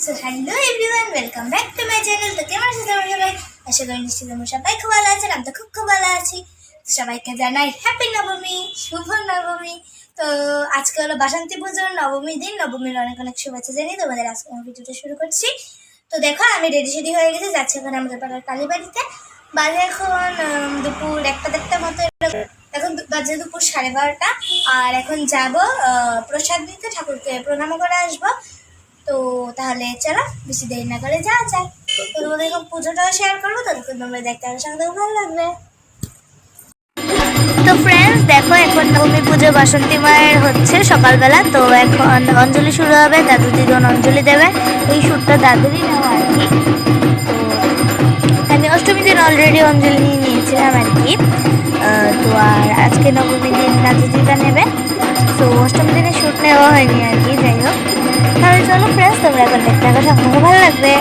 So hello everyone, welcome back to my channel. তো কেমন আছেন তোমরা সবাই? আশা করি নিশ্চয়ই তোমরা সবাই খুব ভালো আছেন। আমি তো খুব ভালো আছি। সবাইকে জানাই হ্যাপি নবমী, শুভ নবমী। তো আজকে হলো বাসন্তী পুজোর নবমী দিন। নবমীর অনেক অনেক শুভেচ্ছা জানিয়ে তোমাদের আজকে আমি ভিডিওটা শুরু করছি। তো দেখো, আমি রেডি হয়ে গেছি, যাচ্ছি এখন আমাদের পাড়ার কালীবাড়িতে। বাজে এখন দুপুর 1টা-1:30 মতো। এখন বাজে দুপুর 12:30। আর এখন যাব প্রসাদ দিতে, ঠাকুরকে প্রণাম করে আসবো। তো তাহলে চলো বেশি দেরি না করে যাওয়া যাক। তো তোমাদের এখন পুজোটাও শেয়ার করবো, ততক্ষণ তোমরা দেখতে আমার সঙ্গে ভালো লাগবে। তো ফ্রেন্ডস দেখো, এখন নবমী পুজো বাসন্তী মায়ের হচ্ছে সকালবেলা। তো এখন অঞ্জলি শুরু হবে, দাদু দিদন অঞ্জলি দেবে। এই শ্যুটটা দাদুরই নেওয়া আর কি। তো আমি অষ্টমী দিন অলরেডি অঞ্জলি নিয়ে নিয়েছিলাম আর কি। তো আর আজকে নবমী দিন দাদু দিদা নেবে। তো অষ্টমী দিনে শ্যুট নেওয়া হয়নি আর কি। যাই হোক, তাহলে চলো ফ্রেন্ডস, তোমরা এখন দেখতে থাকো, সঙ্গে ভালো লাগবে।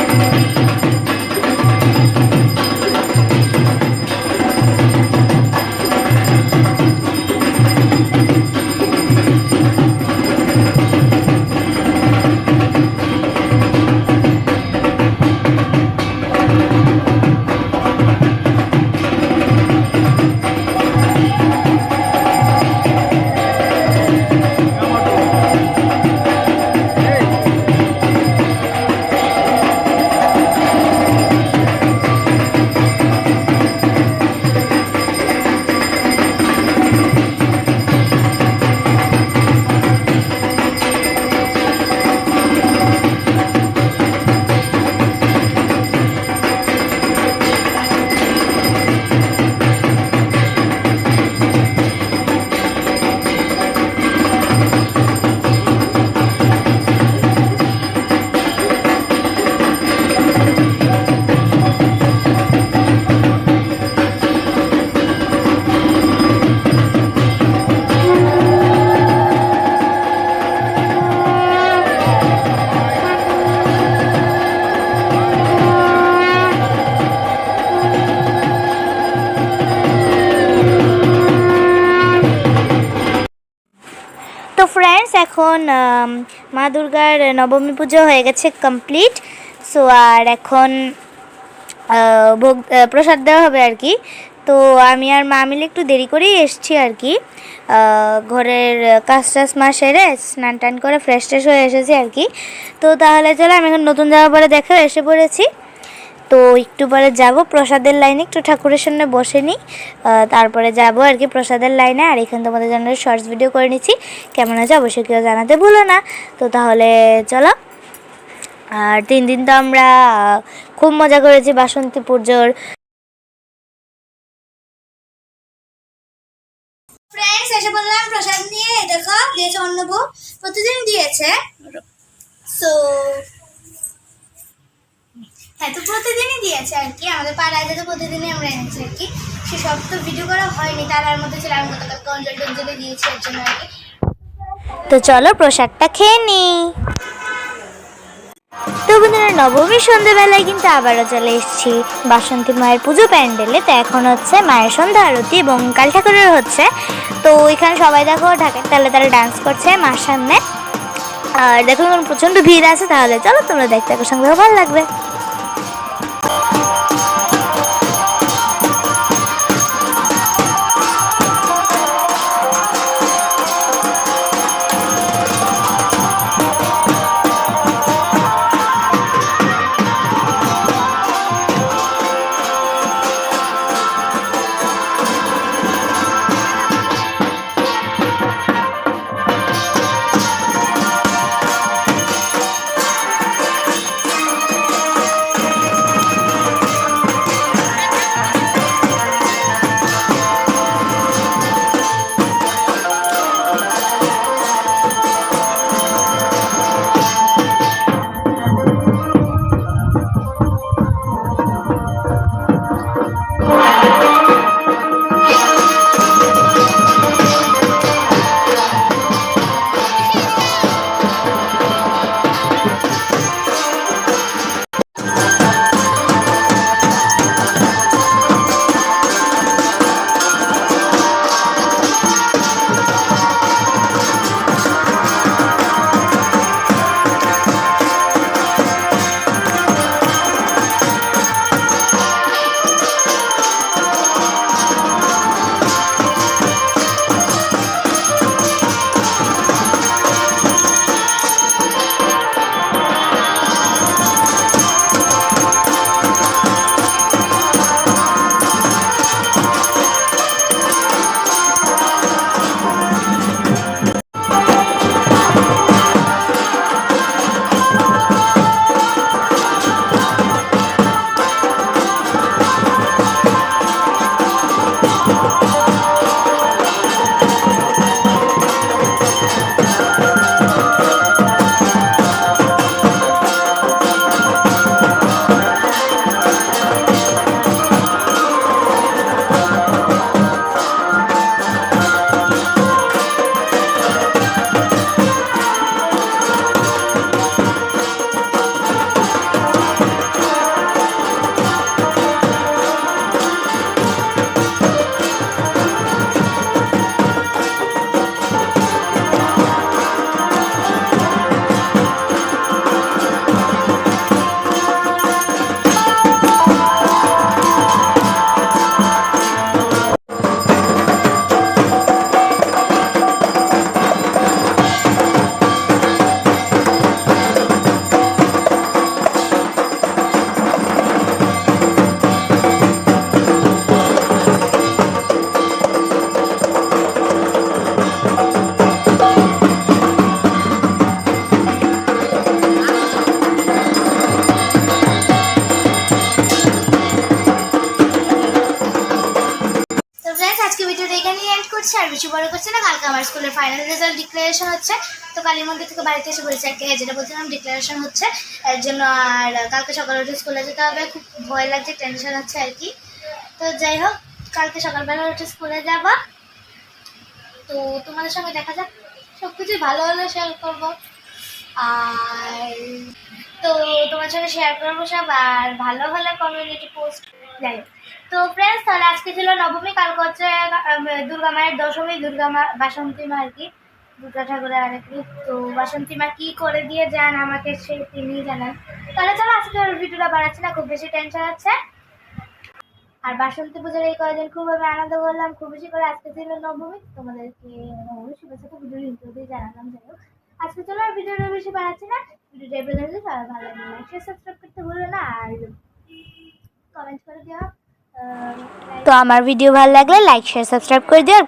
তো ফ্রেন্ডস, এখন মা দুর্গার নবমী পুজো হয়ে গেছে কমপ্লিট। সো আর এখন ভোগ প্রসাদ দেওয়া হবে আর কি। তো আমি আর মা মিলে একটু দেরি করেই এসেছি আর কি। ঘরের কাজ টাজ মা সেরে স্নান টান করে ফ্রেশ ট্রেশ হয়ে এসেছি আর কি। তো তাহলে চলো, আমি এখন নতুন জামা পরে দেখে এসে পড়েছি। তো একটু পরে যাব প্রসাদের লাইনে, একটু ঠাকুরের সামনে বসে নিই, তারপরে যাব আর কি প্রসাদের লাইনে। আর এখানে তোমাদের জন্য শর্টস ভিডিও করে নিচ্ছি, কেমন আছে অবশ্যই কেউ জানাতে ভুলো না। তো তাহলে চলো। আর 3 দিন তো আমরা খুব মজা করেছি বাসন্তী পুজোর। ফ্রেন্ডস, এসে বললাম প্রসাদ নিয়ে। দেখো, দিয়েছে অন্নভোগ, প্রতিদিন দিয়েছে। সো হ্যাঁ, তো প্রতিদিনই দিয়েছে আর কি। আমাদের পাড়ায় তো প্রতিদিনই আমরা এনেছি আর কি। সেসব তো ভিডিও করা হয়নি, তার মধ্যে ছিল আমি গতকালকে অঞ্জলি দিয়েছি এর জন্য আর কি। তো চলো প্রসাদটা খেয়ে নিই। তো বন্ধুরা, নবমীর সন্ধ্যাবেলায় কিন্তু আবারও চলে এসেছি বাসন্তী মায়ের পুজো প্যান্ডেলে। তো এখন হচ্ছে মায়ের সন্ধ্যা আরতি এবং কালী ঠাকুরের হচ্ছে। তো এখানে সবাই দেখো ঢাকের তালে তালে ডান্স করছে মার সামনে। আর দেখো প্রচণ্ড ভিড় আছে। তাহলে চলো তোমরা দেখতে থাকো, সঙ্গে ভালো লাগবে। বড় করছে না, কালকে আমার স্কুলের ফাইনাল রেজাল্ট ডিক্লারেশন হচ্ছে। তো কালী মন্দির থেকে বাড়িতে এসে বলছে আর কি, যেটা বলছিলাম ডিক্লারেশন হচ্ছে এর জন্য। আর কালকে সকালে উঠে স্কুলে যেতে হবে, খুব ভয় লাগছে, টেনশন হচ্ছে আর কি। তো যাই হোক, কালকে সকালবেলা উঠে স্কুলে যাবা। তো তোমাদের সঙ্গে দেখা যাক, সব কিছুই ভালো হলে শেয়ার করবো। আর তো তোমার সঙ্গে শেয়ার করবো সব, আর ভালো হলে কমিউনিটি পোস্ট। যাই হোক, তো ফ্রেন্ডস, তাহলে আজকে ছিল নবমী, কালকে হচ্ছে দুর্গা মায়ের দশমী, দুর্গা মা বাসন্তী মা আর কি, দুর্গা ঠাকুরের আরেক রূপ। তো বাসন্তী মা কী করে দিয়ে যান আমাকে, সে তিনিই জানান। তাহলে চলো আজকে ভিডিওটা বানাচ্ছি না, খুব বেশি টেনশন আছে। আর বাসন্তী পুজোর এই কয়েকদিন খুবভাবে আনন্দ করলাম, খুব বেশি করে। আজকে ছিল নবমী, তোমাদেরকে নবমী শুভেচ্ছা তো ভিডিওর ইন্ট্রোতেই জানালাম। যাই হোক, আজকে চলো আর ভিডিওটা বেশি বানাচ্ছি না। ভিডিওটা এই পর্যন্ত, সবাই ভালো লাগবে, লাইক শেয়ার সাবস্ক্রাইব করতে ভুলো না, আর কমেন্ট করে দিও। তো আমার ভিডিও ভালো লাগলে লাইক শেয়ার সাবস্ক্রাইব করে দিও, আর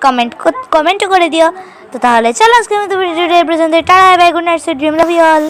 কমেন্টও করে দিও। তো তাহলে চলো আজকের মতো ভিডিওটা এই পর্যন্ত। টাটা, bye, good night, sweet dream, love you all.